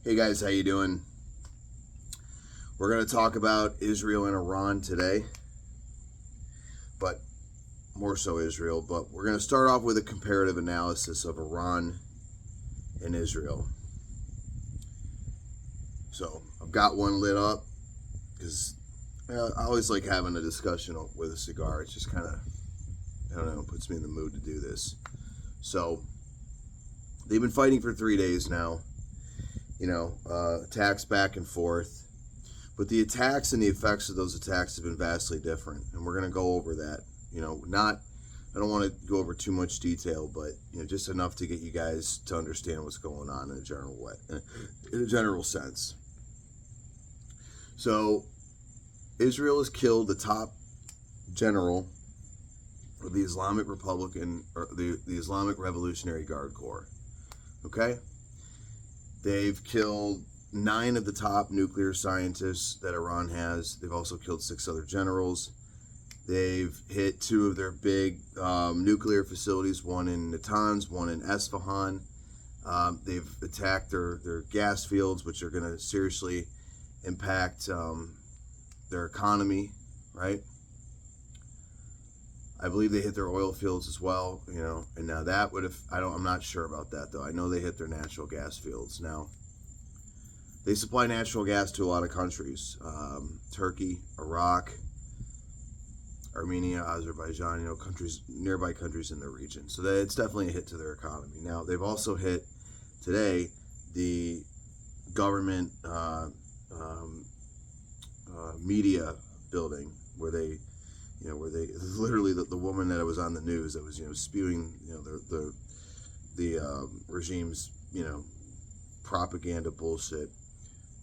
Hey guys, how you doing? We're going to talk about Israel and Iran today, but more so Israel. But we're going to start off with a comparative analysis of Iran and Israel. So I've got one lit up because I always like having a discussion with a cigar. It's just kind of, I don't know, puts me in the mood to do this. So they've been fighting for 3 days now. Attacks back and forth. But the attacks and the effects of those attacks have been vastly different. And we're going to go over that. I don't want to go over too much detail, but, just enough to get you guys to understand what's going on in a general sense. So, Israel has killed the top general of the Islamic Republican, or the Islamic Revolutionary Guard Corps. Okay? They've killed 9 of the top nuclear scientists that Iran has. They've also killed 6 other generals. They've hit 2 of their big nuclear facilities, one in Natanz, one in Esfahan. They've attacked their gas fields, which are going to seriously impact their economy, right? I believe they hit their oil fields as well, and now that would have, I'm not sure about that though. I know they hit their natural gas fields. Now, they supply natural gas to a lot of countries, Turkey, Iraq, Armenia, Azerbaijan, nearby countries in the region. So it's definitely a hit to their economy. Now, they've also hit today the government media building where they literally the woman that was on the news that was spewing the regime's propaganda bullshit,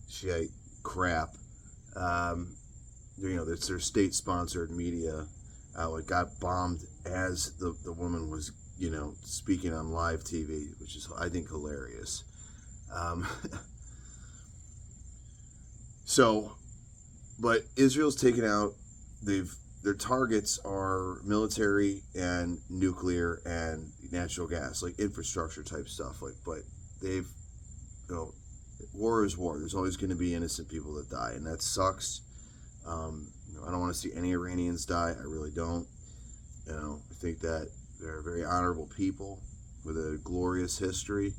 Shiite crap. It's their state-sponsored media outlet got bombed as the woman was speaking on live TV, which is I think hilarious. But Israel's taken out. Their targets are military and nuclear and natural gas, like infrastructure type stuff. But they've, war is war. There's always going to be innocent people that die, and that sucks. I don't want to see any Iranians die. I really don't. I think that they're very honorable people with a glorious history.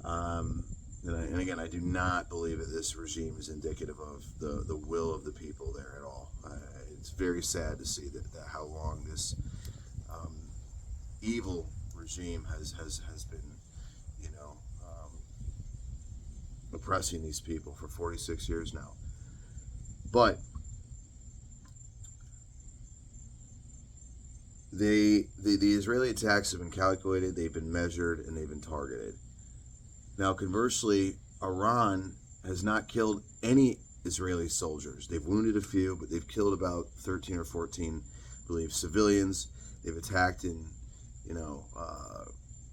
And again, I do not believe that this regime is indicative of the will of the people there at all. It's very sad to see that how long this evil regime has been, oppressing these people for 46 years now. But the Israeli attacks have been calculated, they've been measured, and they've been targeted. Now, conversely, Iran has not killed any Israeli soldiers. They've wounded a few, but they've killed about 13 or 14, I believe, civilians. They've attacked in,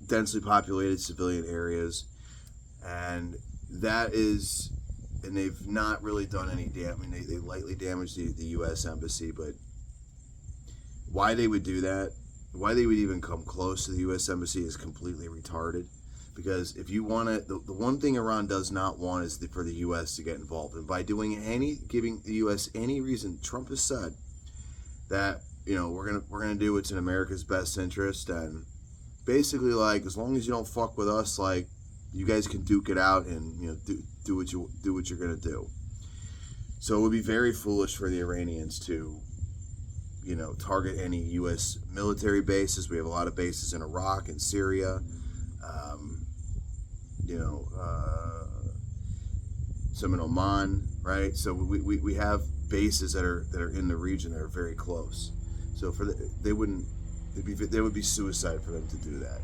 densely populated civilian areas, and they've not really done any damage. They lightly damaged the U.S. embassy, but why they would do that, why they would even come close to the U.S. embassy is completely retarded. Because if you want to, the one thing Iran does not want is for the U.S. to get involved. And by giving the U.S. any reason, Trump has said that, we're gonna do what's in America's best interest, and basically, like, as long as you don't fuck with us, like, you guys can duke it out and do what you're gonna do. So it would be very foolish for the Iranians to target any U.S. military bases. We have a lot of bases in Iraq and Syria. Some in Oman, right? So we have bases that are in the region that are very close. So they would be suicide for them to do that.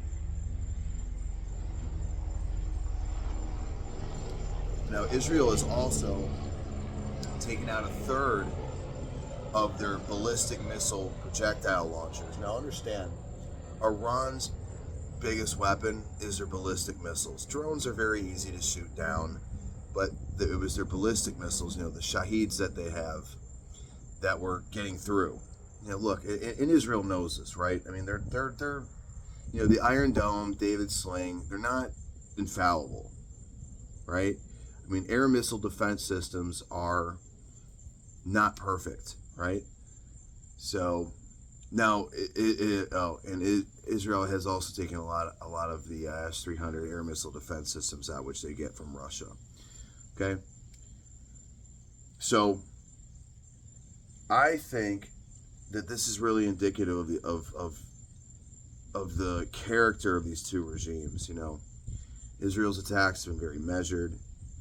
Now, Israel has also taken out a third of their ballistic missile projectile launchers. Now, understand, Iran's biggest weapon is their ballistic missiles. Drones are very easy to shoot down, but it was their ballistic missiles, the Shaheeds that they have, that were getting through. Look, and Israel knows this, right? I mean, they're the Iron Dome, David Sling, they're not infallible, right? I mean, air missile defense systems are not perfect, right? So now, Israel has also taken a lot of the S-300 air missile defense systems out, which they get from Russia. Okay, so I think that this is really indicative of the character of these two regimes. You know, Israel's attacks have been very measured,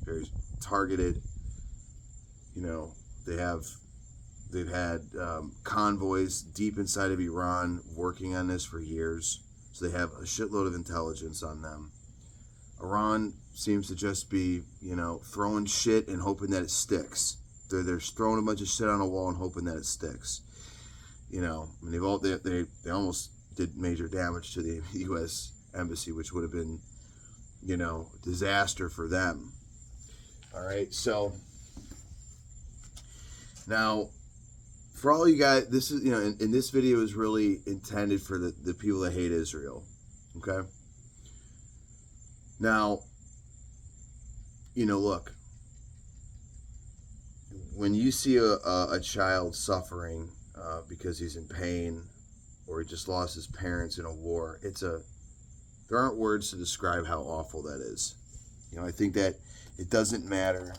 very targeted. You know, they've had convoys deep inside of Iran working on this for years, so they have a shitload of intelligence on them. Iran seems to just be, you know, throwing shit and hoping that it sticks. They're throwing a bunch of shit on a wall and hoping that it sticks. You know, I mean, they almost did major damage to the U.S. embassy, which would have been, you know, disaster for them. All right, so now, for all you guys, this is, you know, and this video is really intended for the people that hate Israel. Okay. Now, you know, look, when you see a child suffering because he's in pain, or he just lost his parents in a war, there aren't words to describe how awful that is. You know, I think that it doesn't matter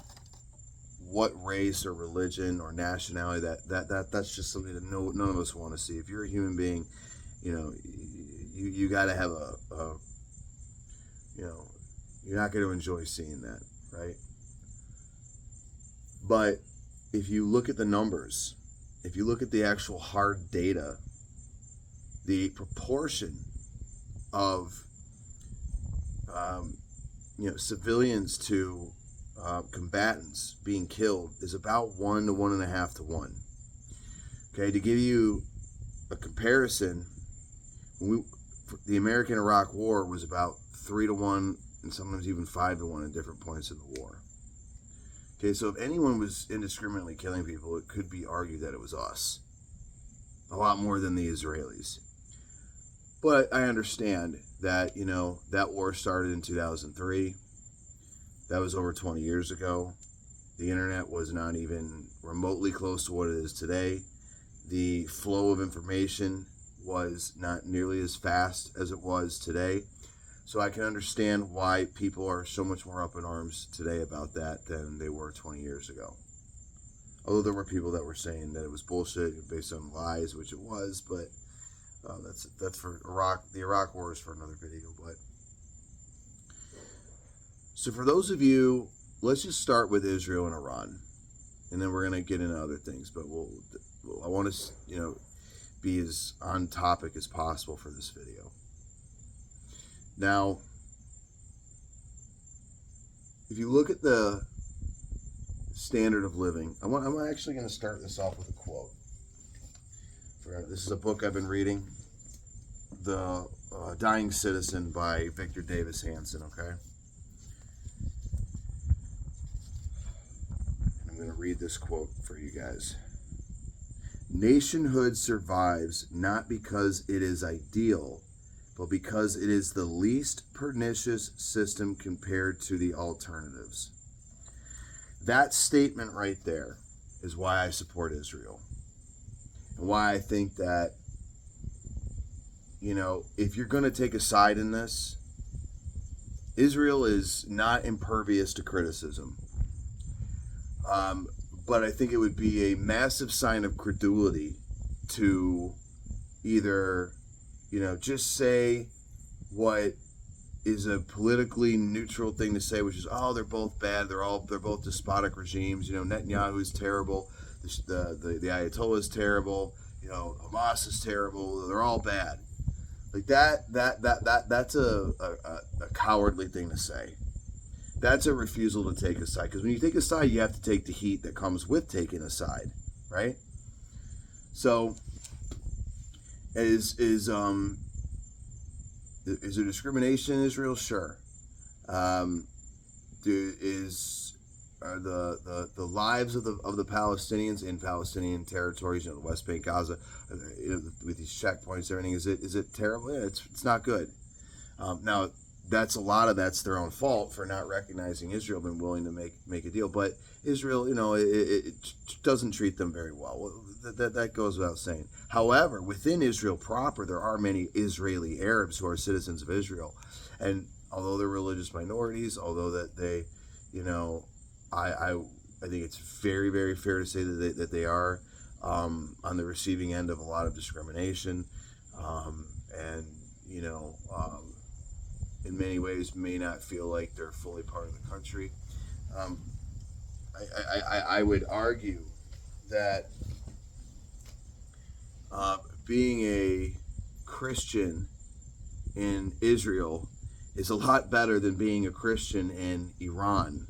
what race or religion or nationality, that's just something that none of us want to see. If you're a human being, you know, you got to have you know, you're not going to enjoy seeing that, right? But if you look at the numbers, if you look at the actual hard data, the proportion of you know, civilians to combatants being killed is about 1 to 1.5 to 1. Okay, to give you a comparison, the American-Iraq War was about 3 to 1, and sometimes even 5 to 1 at different points in the war. Okay, so if anyone was indiscriminately killing people, it could be argued that it was us. A lot more than the Israelis. But I understand that, you know, that war started in 2003. That was over 20 years ago. The internet was not even remotely close to what it is today. The flow of information was not nearly as fast as it was today. So I can understand why people are so much more up in arms today about that than they were 20 years ago. Although there were people that were saying that it was bullshit based on lies, which it was, but that's for Iraq. The Iraq War is for another video. But so for those of you, let's just start with Israel and Iran, and then we're gonna get into other things. But I want to, you know, be as on topic as possible for this video. Now, if you look at the standard of living, I'm actually going to start this off with a quote. This is a book I've been reading, The Dying Citizen by Victor Davis Hanson, okay? And I'm going to read this quote for you guys. Nationhood survives not because it is ideal, but because it is the least pernicious system compared to the alternatives. That statement right there is why I support Israel. And why I think that, you know, if you're going to take a side in this, Israel is not impervious to criticism. But I think it would be a massive sign of credulity to either, you know, just say what is a politically neutral thing to say, which is, oh, they're both bad. They're both despotic regimes. You know, Netanyahu is terrible. The Ayatollah is terrible. You know, Hamas is terrible. They're all bad. Like that's a cowardly thing to say. That's a refusal to take a side. Because when you take a side, you have to take the heat that comes with taking a side, right? So, is there discrimination in Israel? Sure. Are the lives of the Palestinians in Palestinian territories, you know, the West Bank, Gaza, you know, with these checkpoints, everything, is it terrible? Yeah, it's not good. Now, that's their own fault for not recognizing Israel, been willing to make a deal. But Israel, it doesn't treat them very well. That goes without saying. However, within Israel proper, there are many Israeli Arabs who are citizens of Israel, and although they're religious minorities, although that they, I think it's very, very fair to say that they are on the receiving end of a lot of discrimination, and in many ways may not feel like they're fully part of the country. I would argue that being a Christian in Israel is a lot better than being a Christian in Iran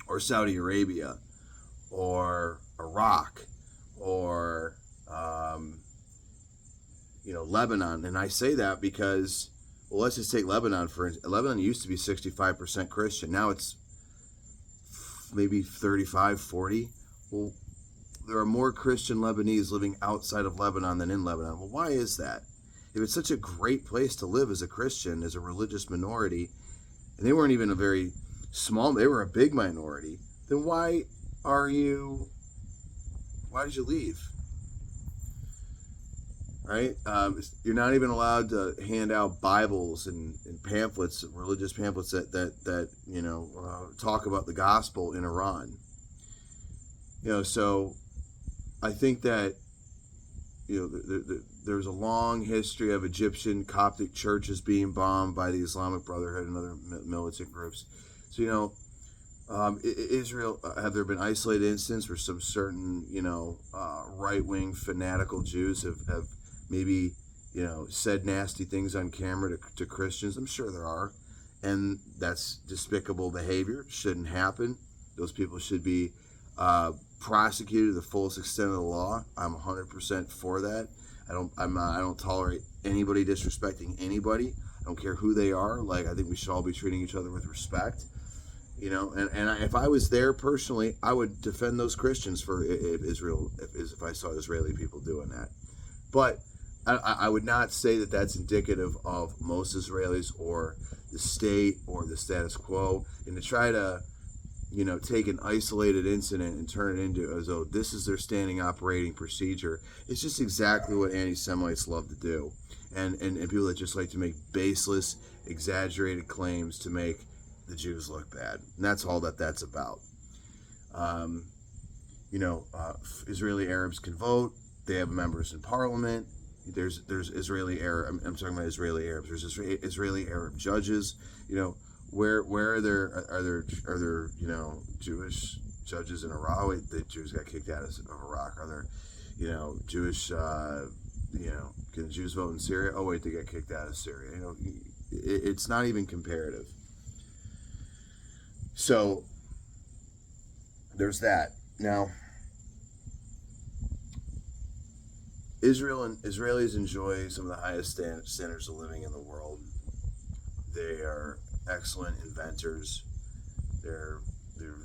or Saudi Arabia or Iraq or Lebanon. And I say that because, well, let's just take Lebanon for instance. Lebanon used to be 65% Christian. Now it's maybe 35, 40. Well, there are more Christian Lebanese living outside of Lebanon than in Lebanon. Well, why is that? If it's such a great place to live as a Christian, as a religious minority, and they weren't even a very small, they were a big minority, then why did you leave? Right? You're not even allowed to hand out Bibles and pamphlets, religious pamphlets that talk about the gospel in Iran. So I think that there's a long history of Egyptian Coptic churches being bombed by the Islamic Brotherhood and other militant groups. So Israel, have there been isolated instances where some certain right-wing fanatical Jews have maybe said nasty things on camera to Christians? I'm sure there are, and that's despicable behavior. Shouldn't happen. Those people should be prosecuted to the fullest extent of the law. I'm 100% for that. I don't tolerate anybody disrespecting anybody. I don't care who they are. Like, I think we should all be treating each other with respect. If I was there personally, I would defend those Christians if I saw Israeli people doing that. But I would not say that that's indicative of most Israelis or the state or the status quo. And to try to, take an isolated incident and turn it into as though this is their standing operating procedure, it's just exactly what anti-Semites love to do. And people that just like to make baseless, exaggerated claims to make the Jews look bad. And that's all that's about. Israeli Arabs can vote. They have members in parliament. There's Israeli Arab. I'm talking about Israeli Arabs. There's Israeli Arab judges. Where are there Jewish judges in Iraq? Wait, the Jews got kicked out of Iraq. Are there Jewish can Jews vote in Syria? Oh wait, they got kicked out of Syria. It's not even comparative. So there's that. Now, Israel and Israelis enjoy some of the highest standards of living in the world. They are excellent inventors. They're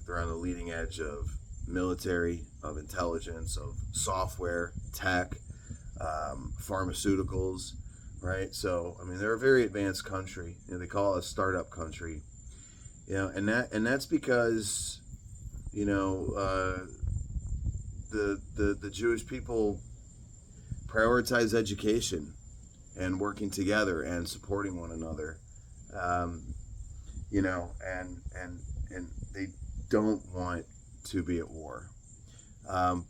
on the leading edge of military, of intelligence, of software, tech, pharmaceuticals, right? So they're a very advanced country. They call it a startup country. And that's because the Jewish people prioritize education and working together and supporting one another, and they don't want to be at war.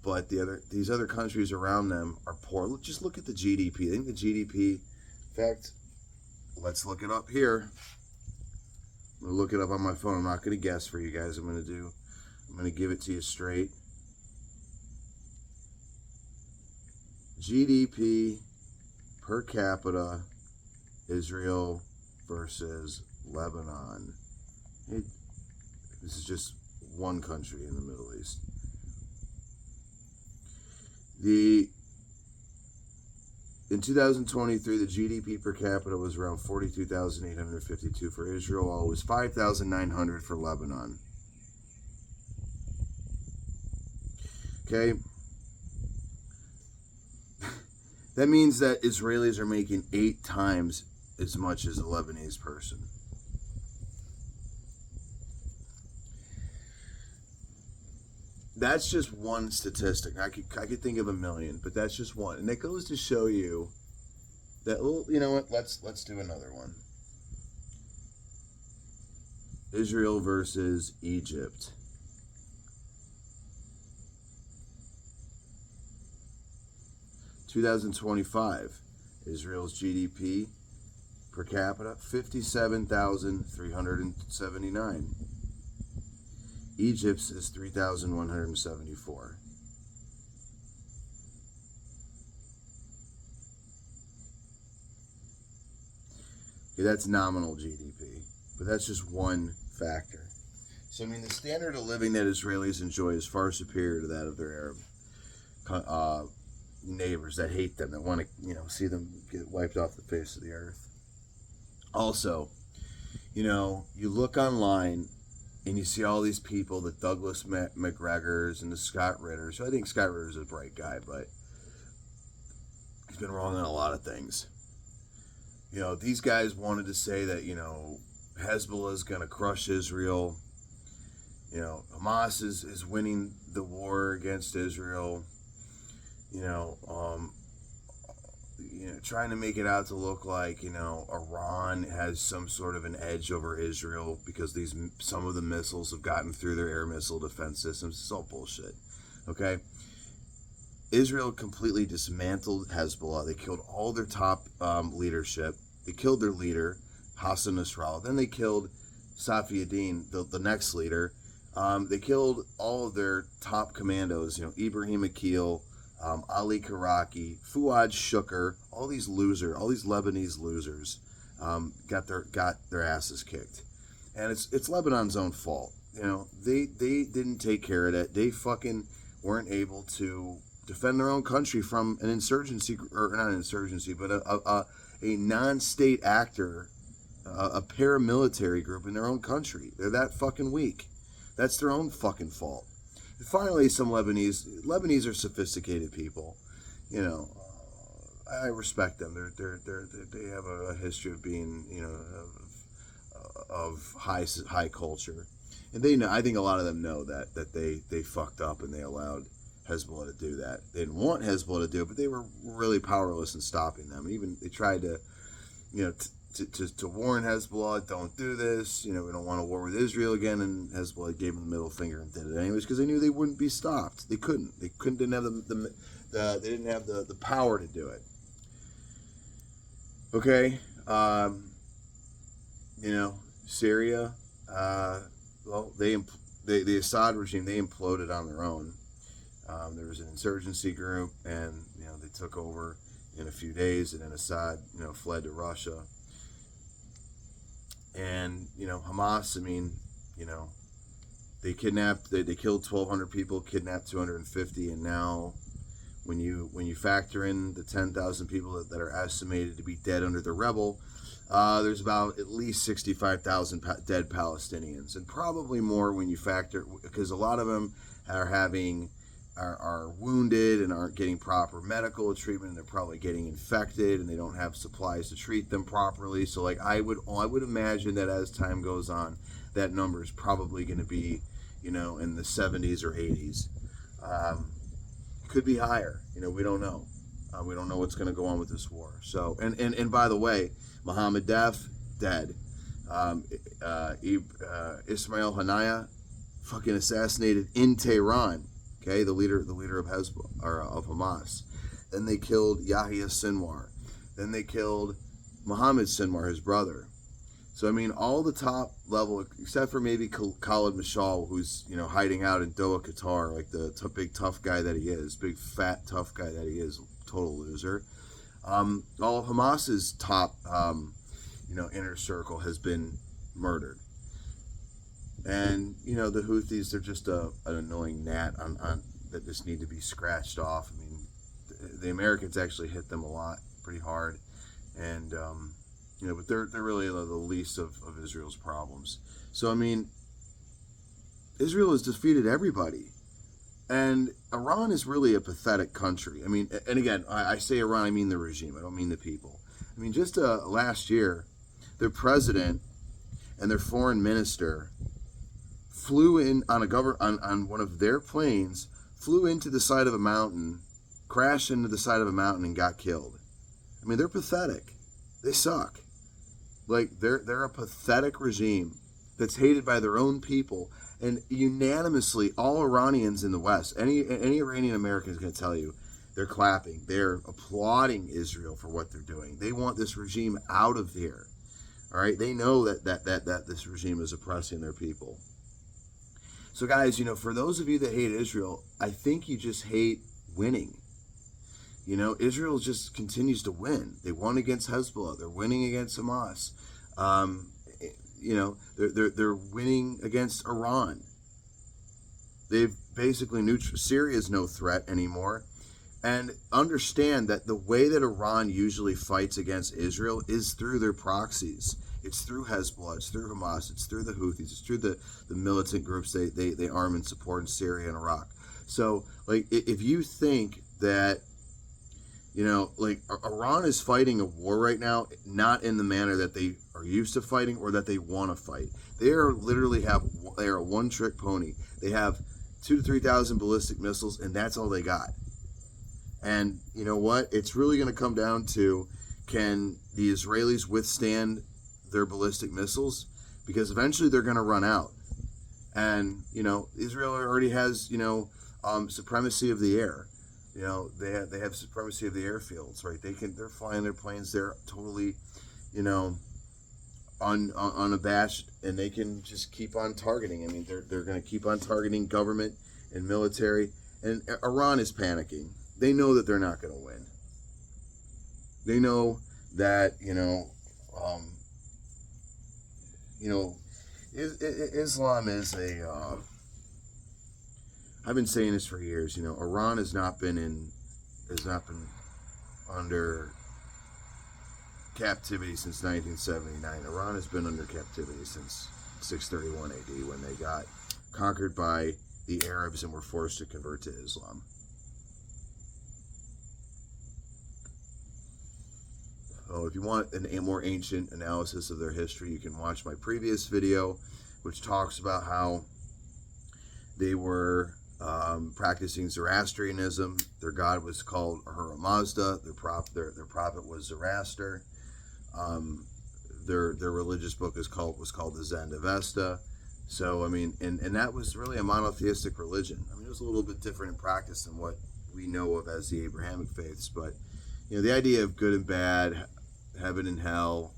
But these other countries around them are poor. Just look at the GDP. I think the GDP, in fact, let's look it up here. I'm gonna look it up on my phone. I'm not gonna guess for you guys. I'm gonna give it to you straight. GDP per capita, Israel versus Lebanon. This is just one country in the Middle East. In 2023, the GDP per capita was around 42,852 for Israel, while it was 5,900 for Lebanon. Okay. That means that Israelis are making 8 times as much as a Lebanese person. That's just one statistic. I could think of a million, but that's just one, and it goes to show you that. Well, you know what? Let's do another one. Israel versus Egypt. (2025) Israel's GDP per capita 57,379. Egypt's is 3,174. Okay, that's nominal GDP, but that's just one factor. So, I mean, the standard of living that Israelis enjoy is far superior to that of their Arab neighbors that hate them, that want to, see them get wiped off the face of the earth. Also, you look online and you see all these people, the Douglas McGregors and the Scott Ritters. I think Scott Ritter's a bright guy, but he's been wrong on a lot of things. These guys wanted to say that, Hezbollah is going to crush Israel. Hamas is winning the war against Israel. Trying to make it out to look like, Iran has some sort of an edge over Israel because some of the missiles have gotten through their air missile defense systems. It's all bullshit. Okay? Israel completely dismantled Hezbollah. They killed all their top leadership. They killed their leader, Hassan Nasrallah. Then they killed Safi ad-Din, the next leader. They killed all of their top commandos, Ibrahim Akil, Ali Karaki, Fuad Shukr, all these Lebanese losers, got their asses kicked, and it's Lebanon's own fault. They didn't take care of that. They fucking weren't able to defend their own country from an insurgency, or not an insurgency, but a non-state actor, a paramilitary group in their own country. They're that fucking weak. That's their own fucking fault. Finally, some Lebanese are sophisticated people. I respect them. They have a history of being, of high culture, and they know. I think a lot of them know that they fucked up and they allowed Hezbollah to do that. They didn't want Hezbollah to do it, but they were really powerless in stopping them. And even they tried to, to warn Hezbollah, don't do this. We don't want a war with Israel again. And Hezbollah gave them the middle finger and did it anyways because they knew they wouldn't be stopped. They couldn't. They didn't have they didn't have the power to do it. Okay, Syria. Well, the Assad regime, they imploded on their own. There was an insurgency group, and they took over in a few days, and then Assad, fled to Russia. And Hamas, they kidnapped, they killed 1,200 people, kidnapped 250, and now when you factor in the 10,000 people that are estimated to be dead under the rebel, there's about at least 65,000 dead Palestinians, and probably more when you factor, because a lot of them are wounded and aren't getting proper medical treatment, and they're probably getting infected, and they don't have supplies to treat them properly. So I would imagine that as time goes on, that number is probably going to be, in the 70s or 80s. Could be higher. We don't know. We don't know what's going to go on with this war. So, and by the way, Mohammed Daf, dead. Ismail Haniyeh, fucking assassinated in Tehran. Okay, the leader of Hezbollah, or of Hamas. Then they killed Yahya Sinwar. Then they killed Mohammed Sinwar, his brother. So all the top level, except for maybe Khalid Mashal, who's hiding out in Doha, Qatar, like the big tough guy that he is, big fat tough guy that he is, total loser. All of Hamas's top, inner circle has been murdered. And the Houthis, they're just an annoying gnat on that just need to be scratched off. The Americans actually hit them a lot, pretty hard, and but they're really the least of Israel's problems. So Israel has defeated everybody, and Iran is really a pathetic country. And again, I say Iran, I mean the regime. I don't mean the people. I mean, just last year, their president and their foreign minister flew in on on one of their planes, flew into the side of a mountain, crashed into the side of a mountain, and got killed. I mean, they're pathetic. They suck. Like, they're a pathetic regime that's hated by their own people. And unanimously, all Iranians in the West, any Iranian American is going to tell you, they're clapping. They're applauding Israel for what they're doing. They want this regime out of here. All right? They know that this regime is oppressing their people. So, guys, for those of you that hate Israel, I think you just hate winning. Israel just continues to win. They won against Hezbollah. They're winning against Hamas. They're winning against Iran. They've basically Syria's no threat anymore. And understand that the way that Iran usually fights against Israel is through their proxies. It's through Hezbollah, it's through Hamas, it's through the Houthis, it's through the militant groups they arm and support in Syria and Iraq. So, if you think that, Iran is fighting a war right now, not in the manner that they are used to fighting or that they want to fight. They are a one-trick pony. They have 2,000 to 3,000 ballistic missiles, and that's all they got. And you know what? It's really going to come down to, can the Israelis withstand their ballistic missiles? Because eventually they're going to run out. And, Israel already has, supremacy of the air. They have supremacy of the airfields, right? They're flying their planes there totally, unabashed, and they can just keep on targeting. I mean, they're going to keep on targeting government and military. And Iran is panicking. They know that they're not going to win. They know that, Islam is I've been saying this for years. Iran has not been under captivity since 1979. Iran has been under captivity since 631 AD, when they got conquered by the Arabs and were forced to convert to Islam. Oh, if you want a more ancient analysis of their history, you can watch my previous video, which talks about how they were practicing Zoroastrianism. Their god was called Ahura Mazda. Their prophet was Zoroaster. Their religious book was called the Zend-Avesta. So, I mean, and that was really a monotheistic religion. I mean, it was a little bit different in practice than what we know of as the Abrahamic faiths. But, the idea of good and bad, heaven and hell,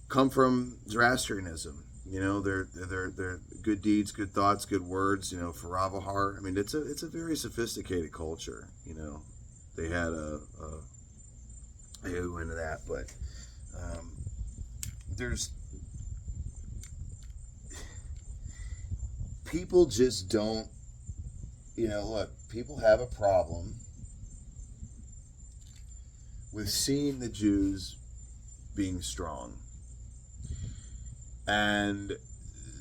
come from Zoroastrianism. They're good deeds, good thoughts, good words. Faravahar. I mean, it's a very sophisticated culture. They had I go into that, but there's people just don't. Look, people have a problem with seeing the Jews being strong. And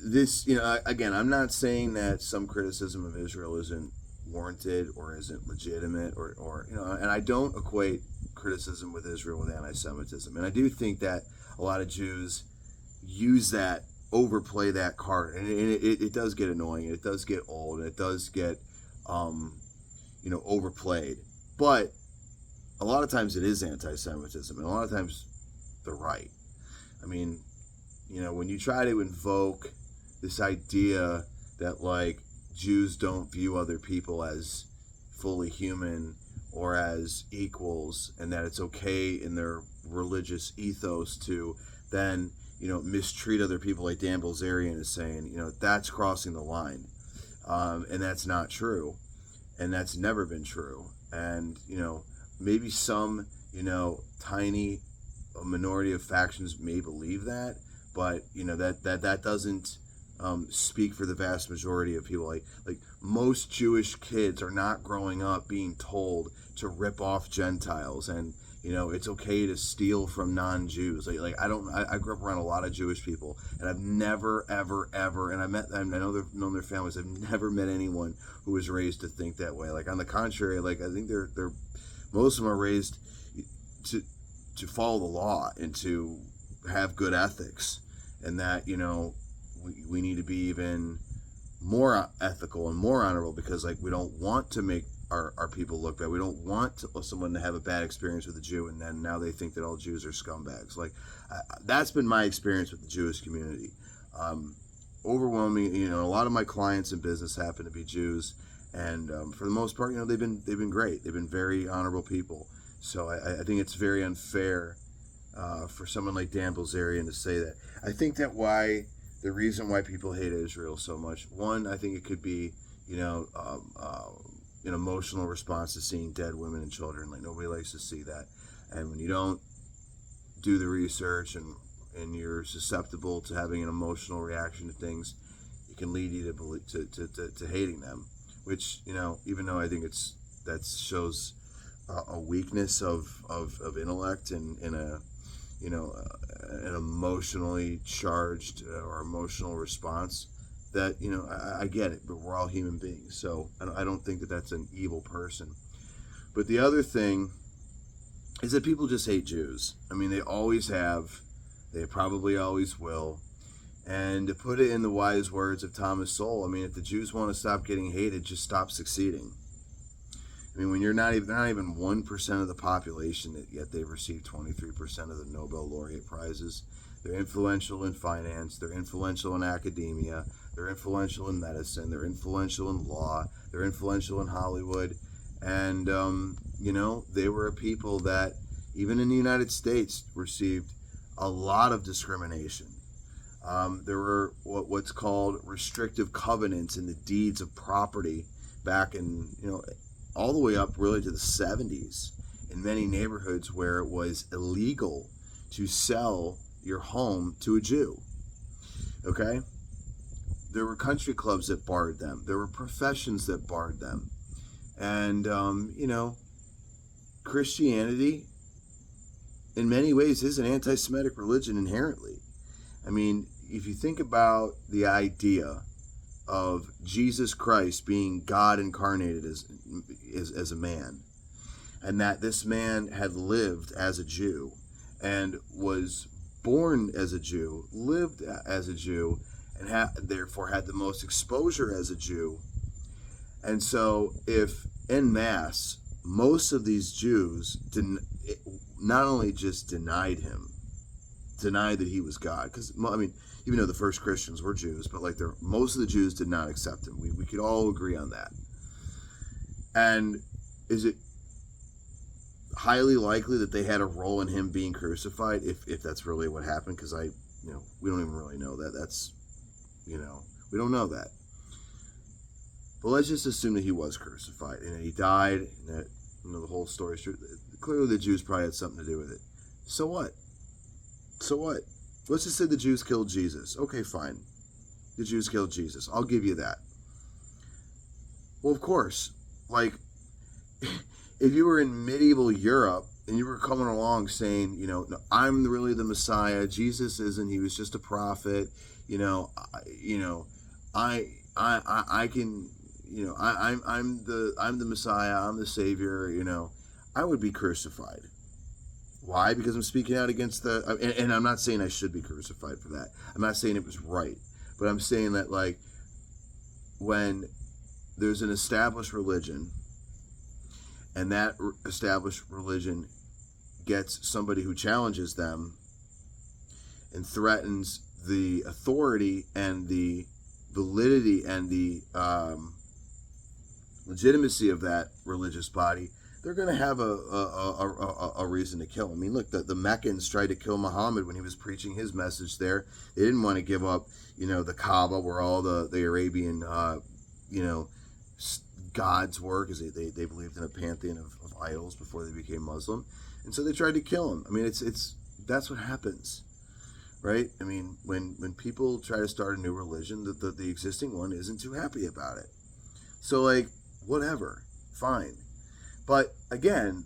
this, again, I'm not saying that some criticism of Israel isn't warranted or isn't legitimate or and I don't equate criticism with Israel with anti-Semitism. And I do think that a lot of Jews overplay that card. And it does get annoying. It does get old. And it does get, overplayed. But a lot of times it is anti-Semitism, and a lot of times they're right. I mean, when you try to invoke this idea that, Jews don't view other people as fully human or as equals, and that it's okay in their religious ethos to then, mistreat other people, like Dan Bilzerian is saying, that's crossing the line. And that's not true. And that's never been true. And, maybe some, tiny minority of factions may believe that, but that doesn't speak for the vast majority of people. Like most Jewish kids are not growing up being told to rip off Gentiles, and it's okay to steal from non-Jews. I grew up around a lot of Jewish people, and I've never ever, and I know they've known their families. I've never met anyone who was raised to think that way. On the contrary, I think they're most of them are raised follow the law and to have good ethics, and that we need to be even more ethical and more honorable, because like we don't want to make our people look bad. We don't want someone to have a bad experience with a Jew and then now they think that all Jews are scumbags. Like that's been my experience with the Jewish community. Overwhelming, a lot of my clients in business happen to be Jews, and for the most part, they've been great. They've been very honorable people. So I think it's very unfair for someone like Dan Bilzerian to say that. I think that the reason why people hate Israel so much, one, I think it could be, an emotional response to seeing dead women and children. Like nobody likes to see that, and when you don't do the research and you're susceptible to having an emotional reaction to things, it can lead you to hating them. Which even though I think that shows a weakness of intellect and in an emotionally charged or emotional response, that I get it, but we're all human beings, so I don't think that that's an evil person. But the other thing is that people just hate Jews. I mean, they always have, they probably always will. And to put it in the wise words of Thomas Sowell, I mean, if the Jews want to stop getting hated, just stop succeeding. I mean, when they're not even 1% of the population, yet they've received 23% of the Nobel laureate prizes. They're influential in finance. They're influential in academia. They're influential in medicine. They're influential in law. They're influential in Hollywood. And, they were a people that, even in the United States, received a lot of discrimination. There were what's called restrictive covenants in the deeds of property back in, all the way up really to the 70s in many neighborhoods where it was illegal to sell your home to a Jew. Okay? There were country clubs that barred them. There were professions that barred them. And, Christianity, in many ways, is an anti-Semitic religion inherently. I mean, if you think about the idea of Jesus Christ being God incarnated as a man, and that this man had lived as a Jew and was born as a Jew, lived as a Jew, and therefore had the most exposure as a Jew. And so if en masse, most of these Jews not only just denied that he was God, because I mean, even though the first Christians were Jews, but like most of the Jews did not accept him. We could all agree on that. And is it highly likely that they had a role in him being crucified, if that's really what happened? Because we don't even really know that. That's we don't know that. But let's just assume that he was crucified and that he died, and that the whole story is true. Clearly the Jews probably had something to do with it. So what? Let's just say the Jews killed Jesus. Okay, fine. The Jews killed Jesus. I'll give you that. Well, of course, like, if you were in medieval Europe and you were coming along saying, no, I'm really the Messiah, Jesus isn't, he was just a prophet, I can, I'm the Messiah, I'm the Savior, I would be crucified. Why? Because I'm speaking out against and I'm not saying I should be crucified for that. I'm not saying it was right. But I'm saying that, like, when there's an established religion and that established religion gets somebody who challenges them and threatens the authority and the validity and the legitimacy of that religious body, they're going to have a reason to kill him. I mean, look, the Meccans tried to kill Muhammad when he was preaching his message there. They didn't want to give up, the Kaaba where all the Arabian, gods were, because they believed in a pantheon of idols before they became Muslim. And so they tried to kill him. I mean, that's what happens, right? I mean, when people try to start a new religion, the existing one isn't too happy about it. So, like, whatever, fine. But again,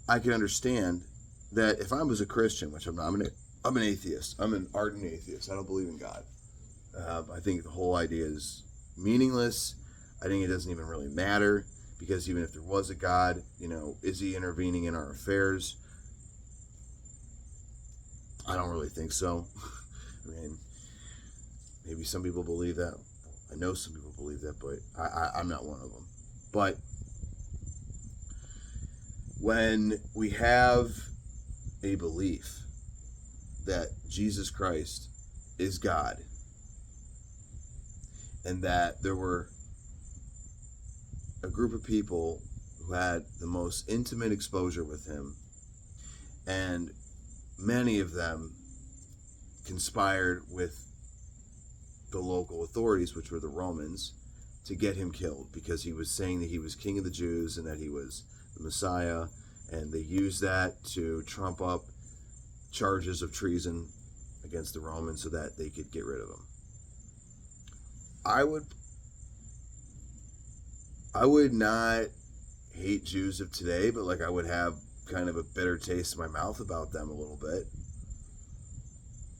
I can understand that if I was a Christian, which I'm not, I'm an atheist. I'm an ardent atheist. I don't believe in God. I think the whole idea is meaningless. I think it doesn't even really matter, because even if there was a God, is he intervening in our affairs? I don't really think so. I mean, maybe some people believe that. I know some people believe that, but I'm not one of them. But when we have a belief that Jesus Christ is God, and that there were a group of people who had the most intimate exposure with him, and many of them conspired with the local authorities, which were the Romans, to get him killed because he was saying that he was king of the Jews and that he was the Messiah, and they used that to trump up charges of treason against the Romans so that they could get rid of him. I would not hate Jews of today, but like I would have kind of a bitter taste in my mouth about them a little bit.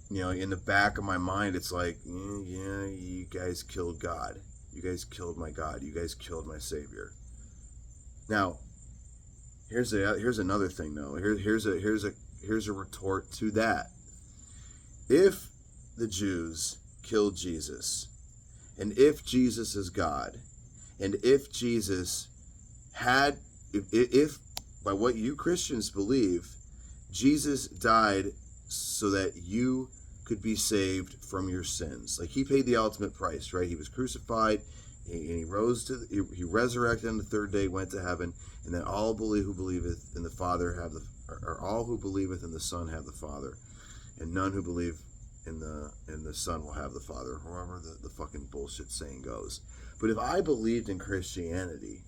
You know, in the back of my mind, it's like, yeah, you guys killed God. You guys killed my God. You guys killed my Savior. Now, here's another thing though. Here's a retort to that. If the Jews killed Jesus, and if Jesus is God, and if Jesus had, if by what you Christians believe, Jesus died so that you could be saved from your sins. Like he paid the ultimate price, right? He was crucified, and he rose he resurrected on the third day, went to heaven, and that all who believeth in the Father have or all who believeth in the Son have the Father, and none who believe in the Son will have the Father, however the fucking bullshit saying goes. But if I believed in Christianity,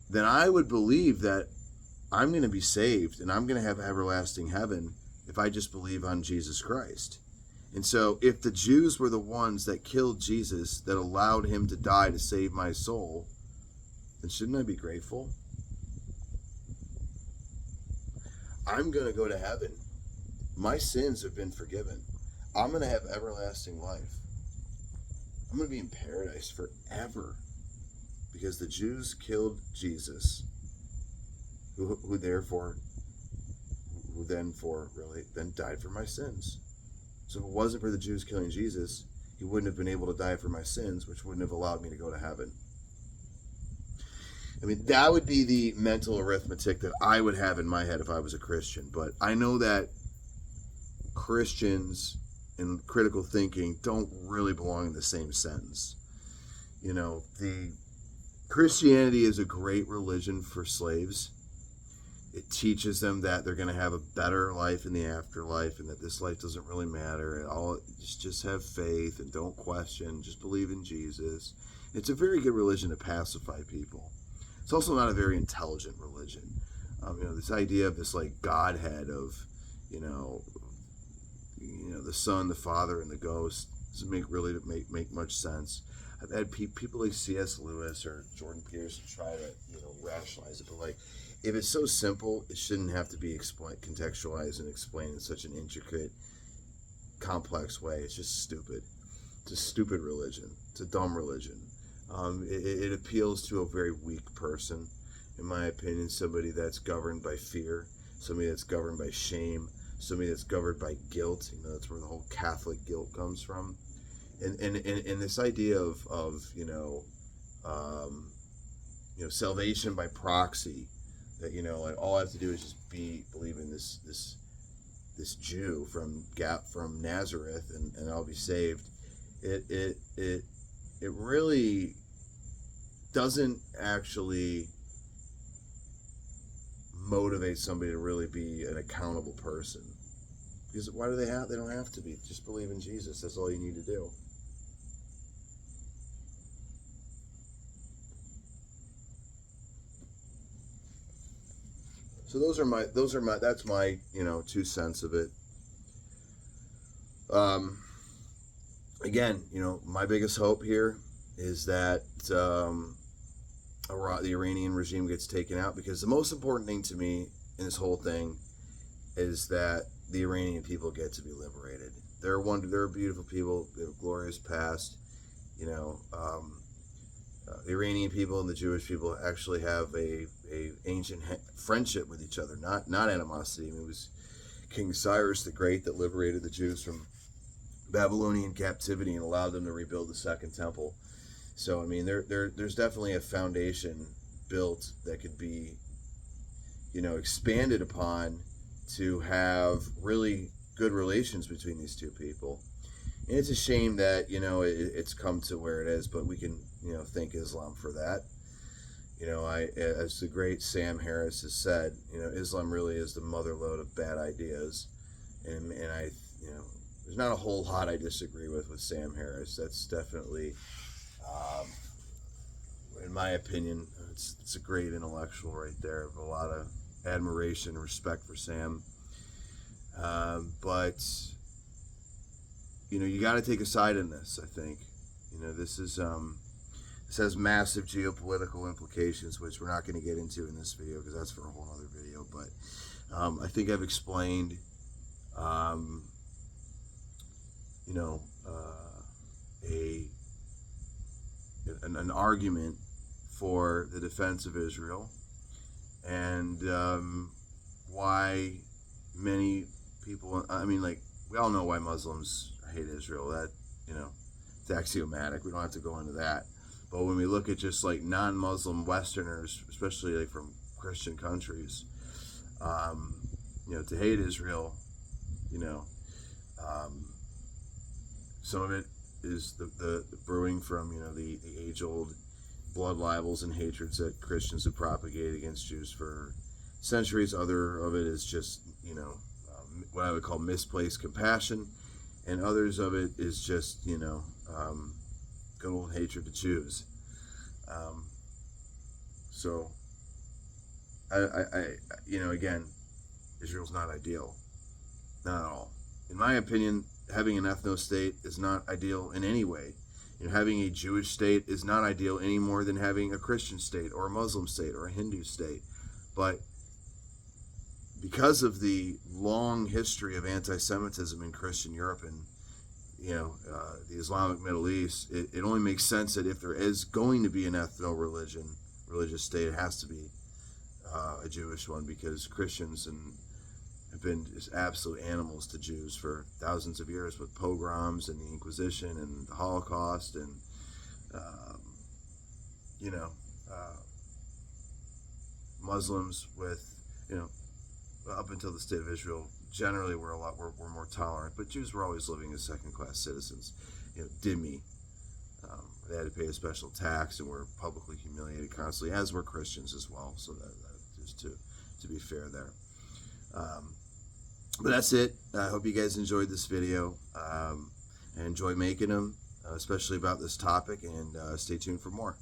then I would believe that I'm going to be saved and I'm going to have everlasting heaven if I just believe on Jesus Christ. And so if the Jews were the ones that killed Jesus, that allowed him to die to save my soul, then shouldn't I be grateful? I'm going to go to heaven. My sins have been forgiven. I'm going to have everlasting life. I'm going to be in paradise forever because the Jews killed Jesus, who then died for my sins. So if it wasn't for the Jews killing Jesus, he wouldn't have been able to die for my sins, which wouldn't have allowed me to go to heaven. I mean, that would be the mental arithmetic that I would have in my head if I was a Christian. But I know that Christians and critical thinking don't really belong in the same sentence. You know, the Christianity is a great religion for slaves. It teaches them that they're going to have a better life in the afterlife and that this life doesn't really matter. Just have faith and don't question. Just believe in Jesus. It's a very good religion to pacify people. It's also not a very intelligent religion. This idea of this like Godhead of, the Son, the Father, and the Ghost doesn't make much sense. I've had people like C.S. Lewis or Jordan Peterson try to rationalize it, but like if it's so simple, it shouldn't have to be contextualized and explained in such an intricate, complex way. It's just stupid. It's a stupid religion. It's a dumb religion. It appeals to a very weak person, in my opinion, somebody that's governed by fear, somebody that's governed by shame, somebody that's governed by guilt. That's where the whole Catholic guilt comes from. And this idea of salvation by proxy, that like all I have to do is just believe in this Jew from Nazareth and I'll be saved. It really doesn't actually motivate somebody to really be an accountable person. Because why do they have? They don't have to be. Just believe in Jesus. That's all you need to do. So that's my 2 cents of it. Again, my biggest hope here is that the Iranian regime gets taken out, because the most important thing to me in this whole thing is that the Iranian people get to be liberated. They're beautiful people. They have a glorious past. The Iranian people and the Jewish people actually have a ancient friendship with each other, not animosity. I mean, King Cyrus the Great that liberated the Jews from Babylonian captivity and allowed them to rebuild the Second Temple. So I mean, there's definitely a foundation built that could be, expanded upon to have really good relations between these two people. And it's a shame that it's come to where it is, but we can thank Islam for that. As the great Sam Harris has said, Islam really is the motherlode of bad ideas, and I there's not a whole lot I disagree with Sam Harris. That's definitely, in my opinion, it's a great intellectual right there. A lot of admiration and respect for Sam. But you got to take a side in this. I think this has massive geopolitical implications, which we're not going to get into in this video because that's for a whole other video. But I think I've explained an argument for the defense of Israel, and why many people, we all know why Muslims hate Israel. That, it's axiomatic. We don't have to go into that. But when we look at just like non-Muslim Westerners, especially like from Christian countries, to hate Israel, some of it is the brewing from, the age-old blood libels and hatreds that Christians have propagated against Jews for centuries. Other of it is just, what I would call misplaced compassion. And others of it is just, good old hatred to Jews. So, again, Israel's not ideal. Not at all. In my opinion, having an ethno-state is not ideal in any way. Having a Jewish state is not ideal any more than having a Christian state or a Muslim state or a Hindu state. But because of the long history of anti-Semitism in Christian Europe and the Islamic Middle East, it only makes sense that if there is going to be an religious state, it has to be a Jewish one, because Christians have been just absolute animals to Jews for thousands of years with pogroms and the Inquisition and the Holocaust, and Muslims with up until the state of Israel generally we're more tolerant, but Jews were always living as second-class citizens. Dhimmi, they had to pay a special tax and were publicly humiliated constantly, as were Christians as well. So that just to be fair there. But that's it. I hope you guys enjoyed this video. I enjoy making them, especially about this topic, and stay tuned for more.